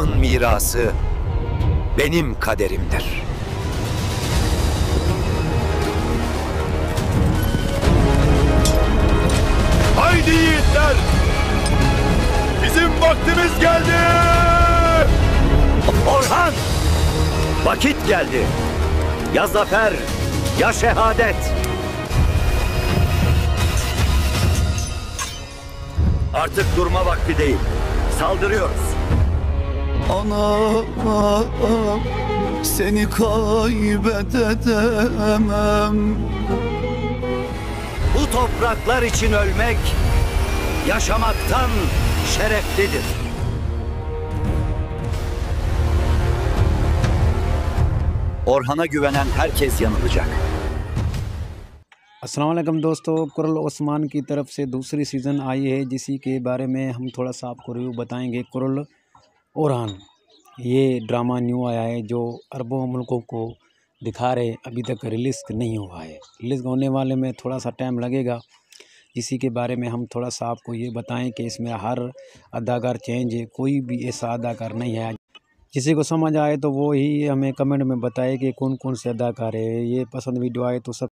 Babamın mirası benim kaderimdir. Haydi yiğitler! Bizim vaktimiz geldi! Orhan! Vakit geldi. Ya zafer, ya şehadet. Artık durma vakti değil. Saldırıyoruz. Anam, seni kaybedemem. Bu topraklar için ölmek yaşamaktan şereflidir. Orhan'a güvenen herkes yanılacak. अस्सलाम वालेकुम दोस्तों, कुरल ओस्मान की तरफ से दूसरी season I है जिसी के बारे में हम थोड़ा सा आपको रिव्यू बताएंगे। कुरल ओरहान ये ड्रामा न्यू आया है जो अरबों मुल्कों को दिखा रहे, अभी तक रिलीज़ नहीं हुआ है। रिलीज़ होने वाले में थोड़ा सा टाइम लगेगा। इसी के बारे में हम थोड़ा सा आपको ये बताएं कि इसमें हर अदाकार चेंज है, कोई भी ऐसा अदाकार नहीं है। किसी को समझ आए तो वो ही हमें कमेंट में बताए कि कौन कौन से अदाकार है। ये पसंद वीडियो आए तो सब